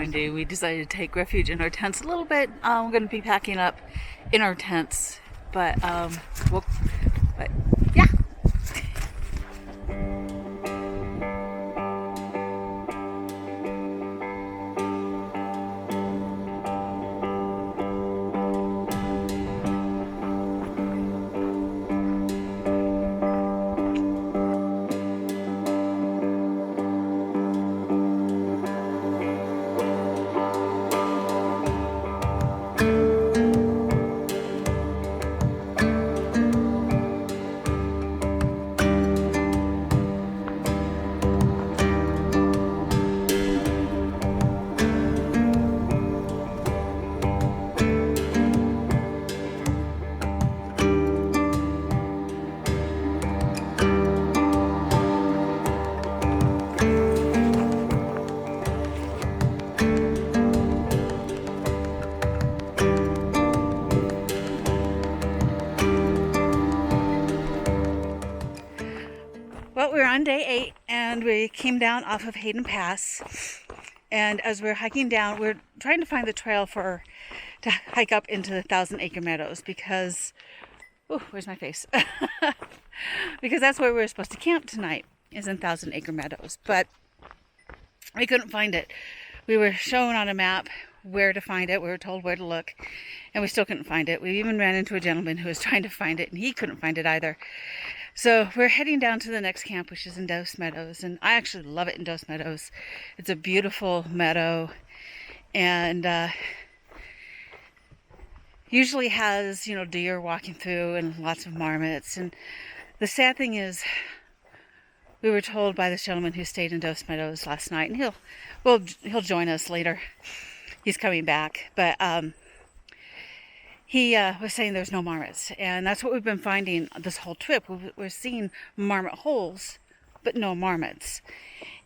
going to do. We decided to take refuge in our tents a little bit. We're going to be packing up in our tents, but yeah. Well, we're on day 8 and we came down off of Hayden Pass, and as we're hiking down, we're trying to find the trail to hike up into the Thousand Acre Meadows because, where's my face? Because that's where we were supposed to camp tonight, is in Thousand Acre Meadows, but we couldn't find it. We were shown on a map where to find it. We were told where to look, and we still couldn't find it. We even ran into a gentleman who was trying to find it, and he couldn't find it either. So we're heading down to the next camp, which is in Dose Meadows, and I actually love it in Dose Meadows. It's a beautiful meadow, and usually has, deer walking through and lots of marmots. And the sad thing is, we were told by this gentleman who stayed in Dose Meadows last night, and he'll join us later. He's coming back, but he was saying there's no marmots, and that's what we've been finding this whole trip. We're seeing marmot holes, but no marmots,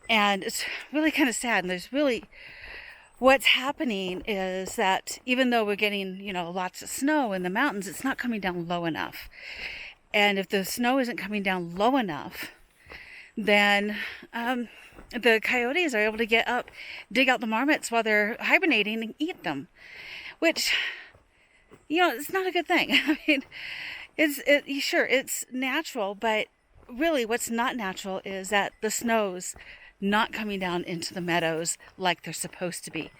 and it's really kind of sad. And what's happening is that even though we're getting, lots of snow in the mountains, it's not coming down low enough. And if the snow isn't coming down low enough, then the coyotes are able to get up, dig out the marmots while they're hibernating and eat them, which, it's not a good thing. I mean, it's natural, but really what's not natural is that the snow's not coming down into the meadows like they're supposed to be.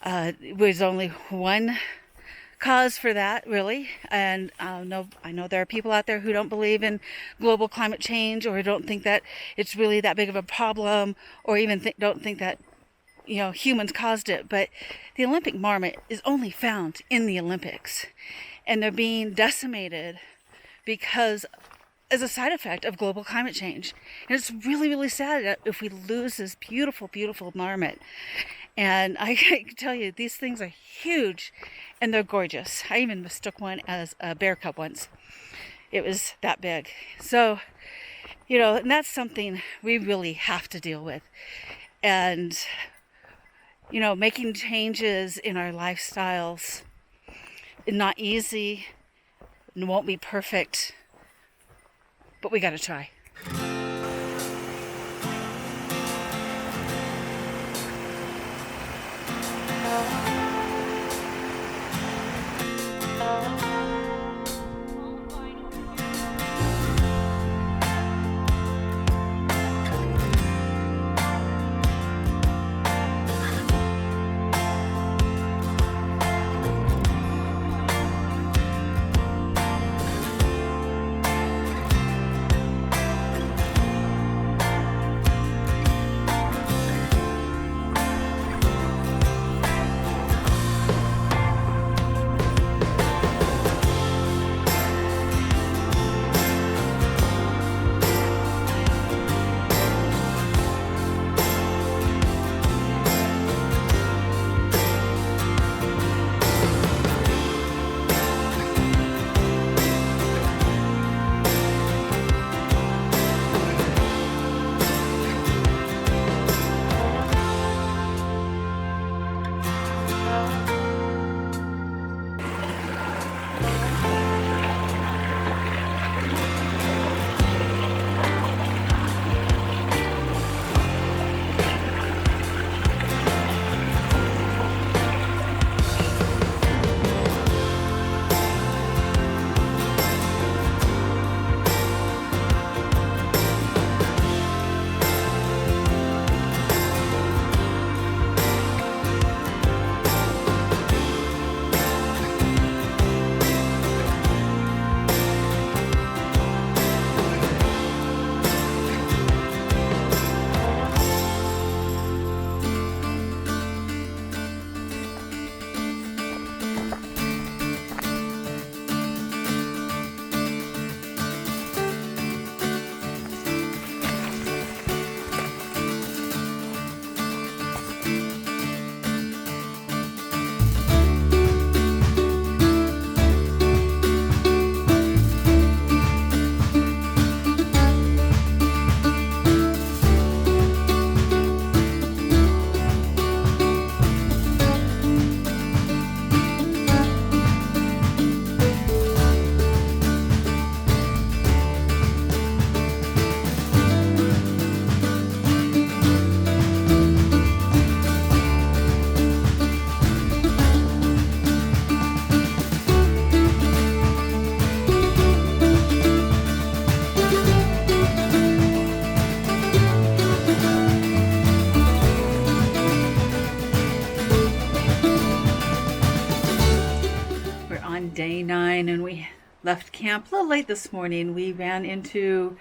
There's only one cause for that, really, and I know there are people out there who don't believe in global climate change, or don't think that it's really that big of a problem, or even don't think that humans caused it. But the Olympic marmot is only found in the Olympics, and they're being decimated because as a side effect of global climate change. And it's really, really sad if we lose this beautiful, beautiful marmot. And I can tell you, these things are huge and they're gorgeous. I even mistook one as a bear cub once. It was that big. So, and that's something we really have to deal with. And, making changes in our lifestyles is not easy and won't be perfect, but we got to try. left camp a little late this morning. We ran into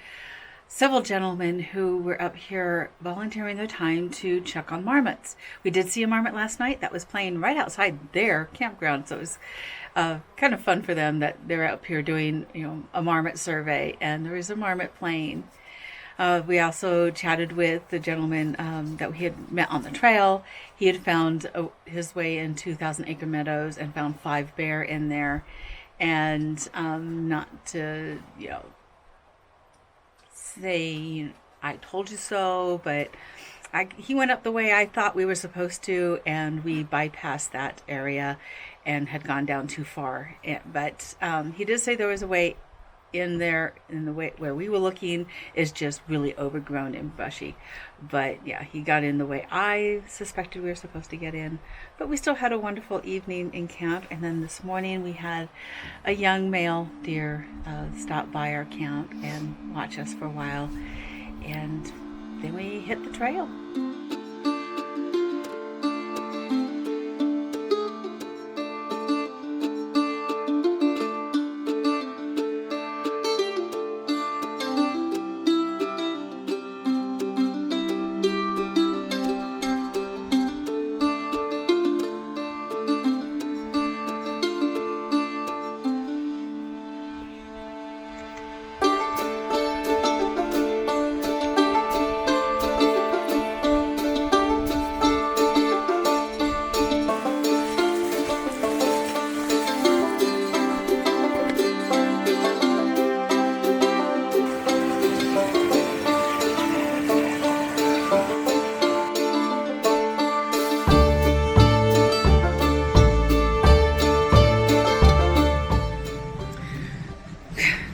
several gentlemen who were up here volunteering their time to check on marmots. We did see a marmot last night that was playing right outside their campground, so it was kind of fun for them that they're up here doing, a marmot survey, and there was a marmot playing. We also chatted with the gentleman that we had met on the trail. He had found his way into Thousand Acre Meadows and found 5 bear in there. And not to, say I told you so, but he went up the way I thought we were supposed to, and we bypassed that area and had gone down too far. But he did say there was a way in there, in the way where we were looking is just really overgrown and brushy. But yeah, he got in the way I suspected we were supposed to get in. But we still had a wonderful evening in camp, and then this morning we had a young male deer stop by our camp and watch us for a while, and then we hit the trail.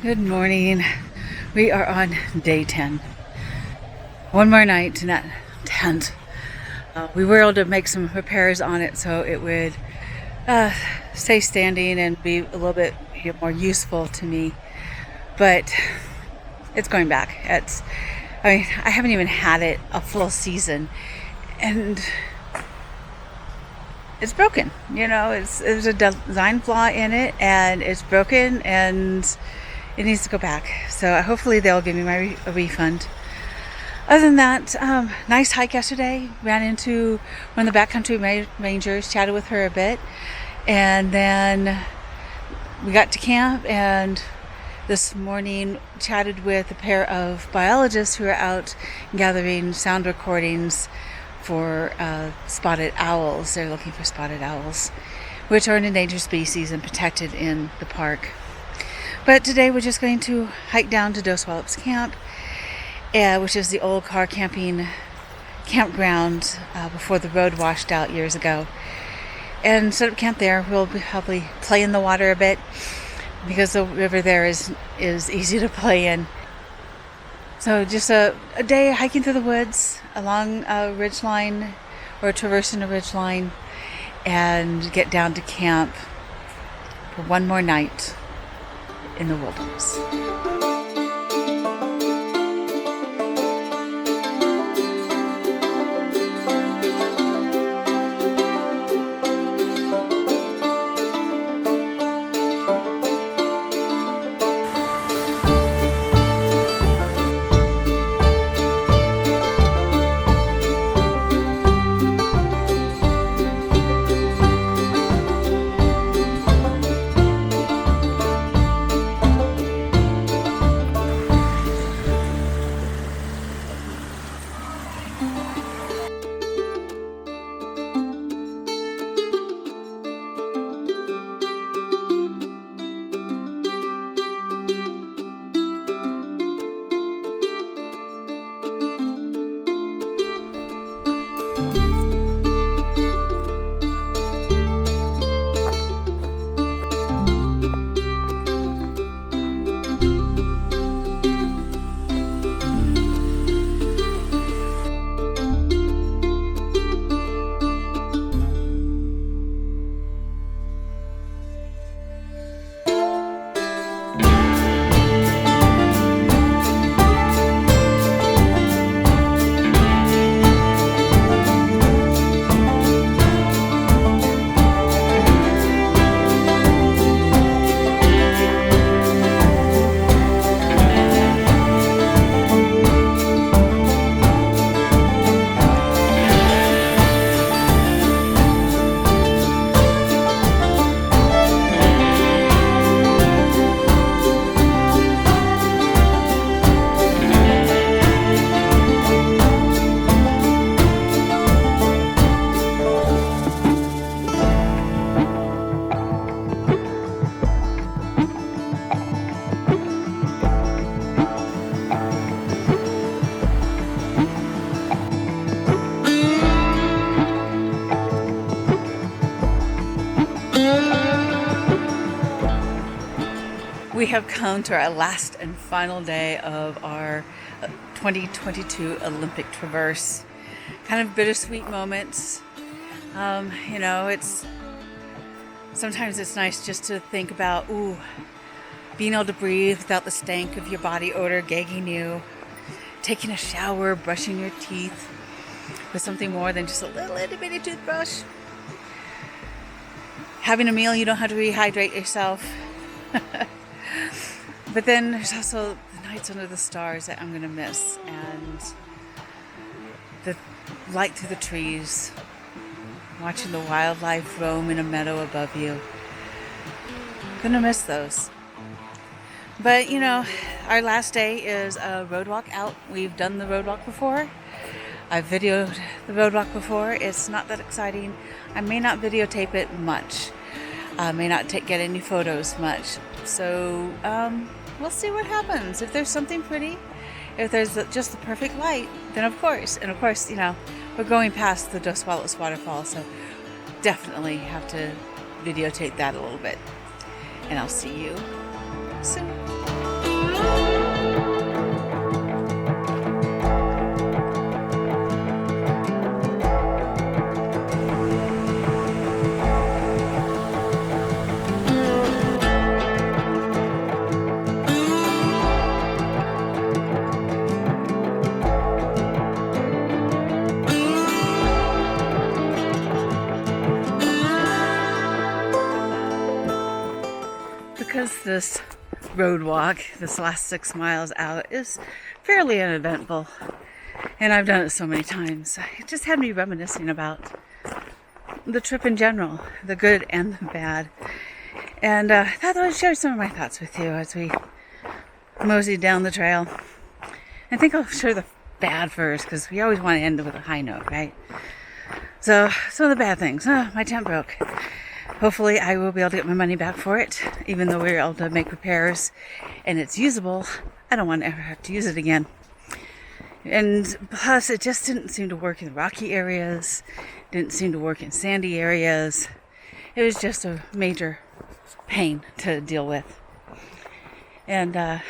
Good morning. We are on day 10. One more night in that tent. We were able to make some repairs on it so it would stay standing and be a little bit more useful to me. But it's going back. I haven't even had it a full season, and it's broken. There's a design flaw in it, and it's broken, and it needs to go back. So hopefully they'll give me a refund. Other than that, nice hike yesterday. Ran into one of the backcountry rangers, chatted with her a bit, and then we got to camp, and this morning chatted with a pair of biologists who are out gathering sound recordings for spotted owls. They're looking for spotted owls, which are an endangered species and protected in the park. But today we're just going to hike down to Dosewallips Camp, which is the old car camping campground before the road washed out years ago, and set up camp there. We'll probably play in the water a bit because the river there is easy to play in. So just a day hiking through the woods along a ridgeline, or traversing a ridgeline, and get down to camp for one more night in the wilderness. We have come to our last and final day of our 2022 Olympic Traverse. Kind of bittersweet moments. You know, sometimes it's nice just to think about, being able to breathe without the stank of your body odor gagging you, taking a shower, brushing your teeth with something more than just a little itty bitty toothbrush, having a meal you don't have to rehydrate yourself. But then there's also the nights under the stars that I'm going to miss, and the light through the trees, watching the wildlife roam in a meadow above you. I'm going to miss those. But, you know, our last day is a road walk out. We've done the road walk before. I've videoed the road walk before. It's not that exciting. I may not videotape it much. I may not get any photos much. So we'll see what happens. If there's something pretty, if there's just the perfect light, then of course. And of course, you know, we're going past the Dosewallips waterfall, so definitely have to videotape that a little bit. And I'll see you soon. Because this road walk, this last 6 miles out, is fairly uneventful, and I've done it so many times, it just had me reminiscing about the trip in general, the good and the bad. And I thought I would share some of my thoughts with you as we mosey down the trail. I think I'll share the bad first, because we always want to end with a high note, right? So, some of the bad things. My tent broke. Hopefully I will be able to get my money back for it, even though we were able to make repairs and it's usable. I don't want to ever have to use it again. And plus, it just didn't seem to work in rocky areas, didn't seem to work in sandy areas. It was just a major pain to deal with. And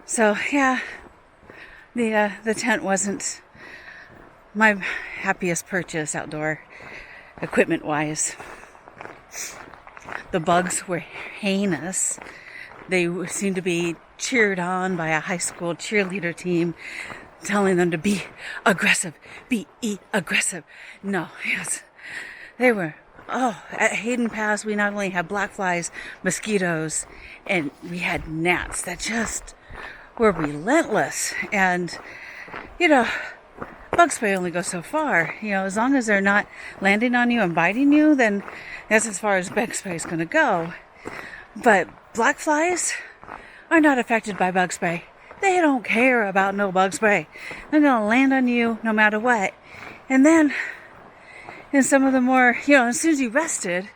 so yeah, the tent wasn't my happiest purchase outdoor equipment wise. The bugs were heinous. They seemed to be cheered on by a high school cheerleader team telling them to be aggressive, aggressive. No, yes, they were. At Hayden Pass, we not only had black flies, mosquitoes, and we had gnats that just were relentless. And, you know, bug spray only goes so far. You know, as long as they're not landing on you and biting you, then that's as far as bug spray is going to go. But black flies are not affected by bug spray. They don't care about no bug spray. They're going to land on you no matter what. And then, in some of the more, you know, as soon as you rested,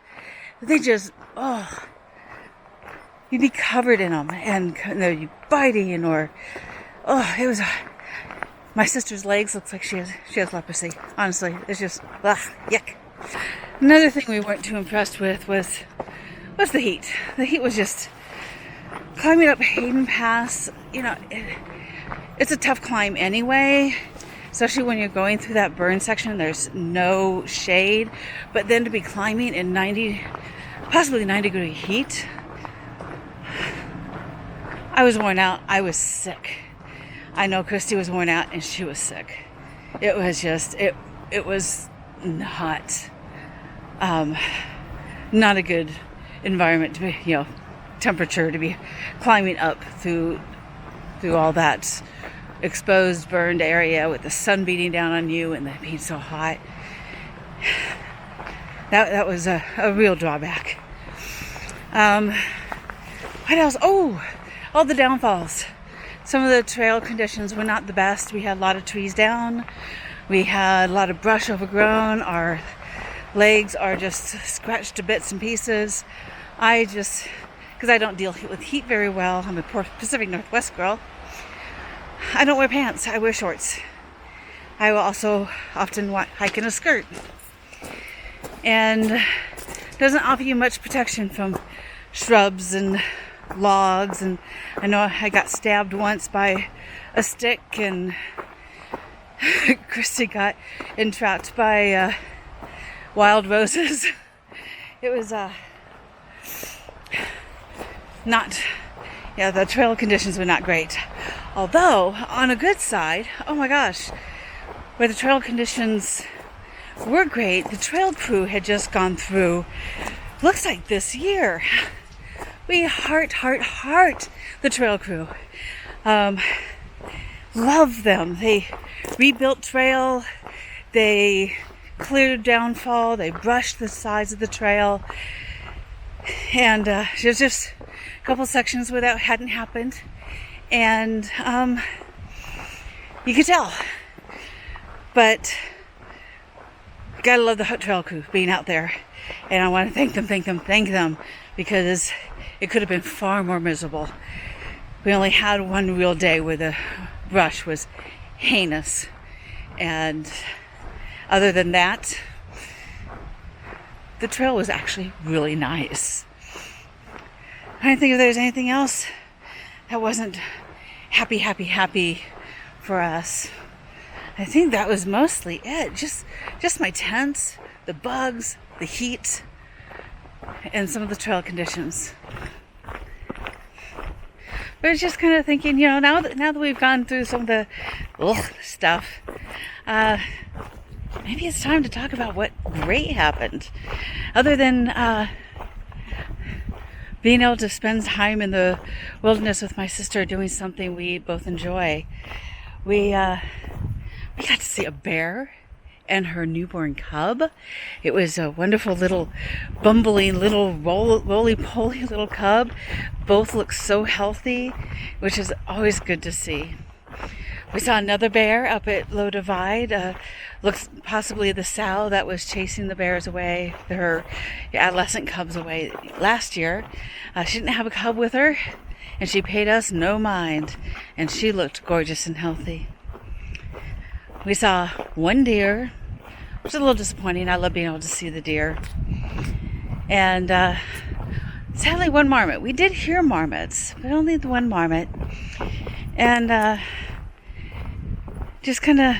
they just, you'd be covered in them. And you'd biting or, it was... My sister's legs looks like she has leprosy. Honestly, it's just yuck. Another thing we weren't too impressed with was the heat. The heat was just climbing up Hayden Pass. You know, it's a tough climb anyway, especially when you're going through that burn section. There's no shade, but then to be climbing in possibly 90-degree heat, I was worn out. I was sick. I know Christy was worn out and she was sick. It was just, it was not a good environment to be, you know, temperature to be climbing up through all that exposed, burned area with the sun beating down on you and it being so hot. That was a real drawback. What else? All the downfalls. Some of the trail conditions were not the best. We had a lot of trees down. We had a lot of brush overgrown. Our legs are just scratched to bits and pieces. Because I don't deal with heat very well. I'm a poor Pacific Northwest girl. I don't wear pants. I wear shorts. I will also often hike in a skirt. And doesn't offer you much protection from shrubs and logs, and I know I got stabbed once by a stick, and Christy got entrapped by wild roses. It was the trail conditions were not great. Although, on a good side, oh my gosh, where the trail conditions were great, the trail crew had just gone through, looks like this year. We heart the trail crew. Love them. They rebuilt trail, they cleared downfall, they brushed the sides of the trail, and there's just a couple sections where that hadn't happened, and you could tell. But gotta love the trail crew being out there, and I want to thank them, because it could have been far more miserable. We only had one real day where the brush was heinous, and other than that, the trail was actually really nice. I don't think if there's anything else that wasn't happy for us. I think that was mostly it. Just my tents, the bugs, the heat, and some of the trail conditions. But it's just kind of thinking, now that we've gone through some of the stuff, maybe it's time to talk about what great happened. Other than being able to spend time in the wilderness with my sister doing something we both enjoy, we got to see a bear and her newborn cub. It was a wonderful little bumbling little roly-poly little cub. Both look so healthy, which is always good to see. We saw another bear up at Low Divide. Looks possibly the sow that was chasing the bears away, her adolescent cubs away last year. She didn't have a cub with her, and she paid us no mind, and she looked gorgeous and healthy. We saw one deer, which is a little disappointing. I love being able to see the deer. And sadly, one marmot. We did hear marmots, but only the one marmot. And it's kind of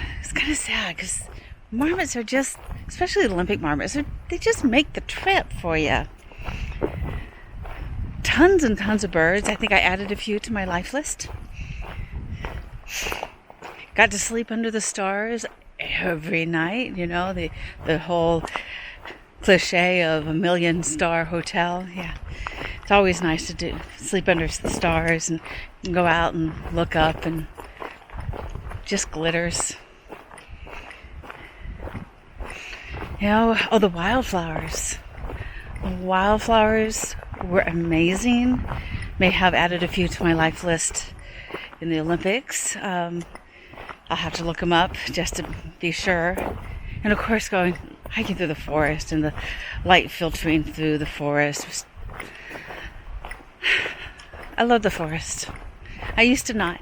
sad, because marmots are just, especially the Olympic marmots, they just make the trip for you. Tons and tons of birds. I think I added a few to my life list. Got to sleep under the stars every night, the whole cliche of a 1,000,000-star hotel. Yeah, it's always nice to sleep under the stars and go out and look up, and just glitters. The wildflowers. The wildflowers were amazing. May have added a few to my life list in the Olympics. I'll have to look them up just to be sure. And of course, hiking through the forest and the light filtering through the forest. I love the forest. I used to not.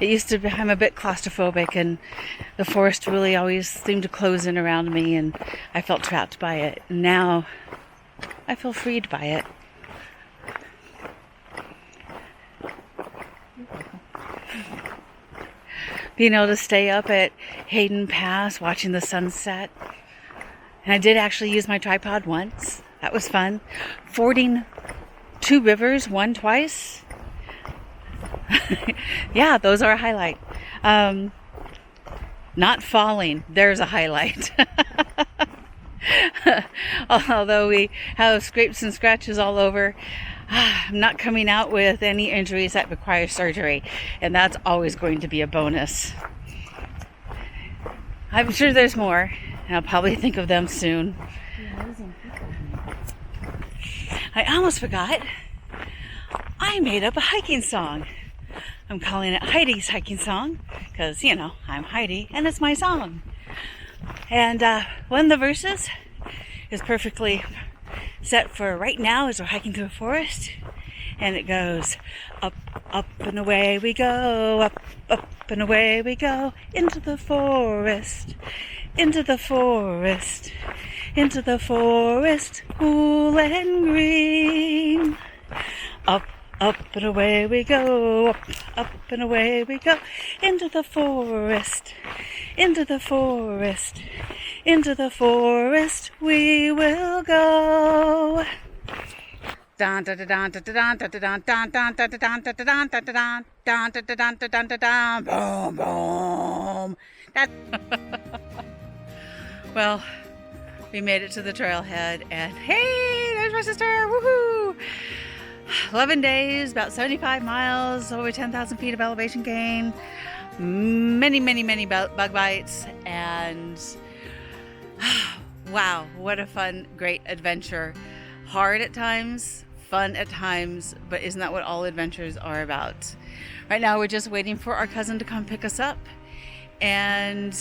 I'm a bit claustrophobic, and the forest really always seemed to close in around me, and I felt trapped by it. Now, I feel freed by it. Being able to stay up at Hayden Pass watching the sunset. And I did actually use my tripod once. That was fun. Fording 2 rivers, one twice. Yeah, those are a highlight. Not falling, there's a highlight. Although we have scrapes and scratches all over, I'm not coming out with any injuries that require surgery, and that's always going to be a bonus. I'm sure there's more, and I'll probably think of them soon. I almost forgot. I made up a hiking song. I'm calling it Heidi's hiking song, because, I'm Heidi, and it's my song. And one of the verses is perfectly set for right now as we're hiking through a forest, and it goes up, up and away we go, up, up and away we go, into the forest, into the forest, cool and green. Up, up and away we go, up and away we go, into the forest, into the forest, into the forest we will go. Dun dun dun dun dun dun dun dun dun dun dun dun dun dun dun dun dun dun dun dun, boom boom. Well, we made it to the trailhead, and hey, there's my sister! Woohoo! 11 days, about 75 miles, over 10,000 feet of elevation gain, many bug bites, and wow, what a fun, great adventure. Hard at times, fun at times, but isn't that what all adventures are about? Right now we're just waiting for our cousin to come pick us up, and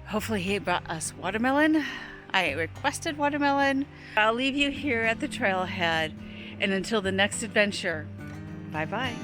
hopefully he brought us watermelon. I requested watermelon. I'll leave you here at the trailhead, and until the next adventure, bye-bye.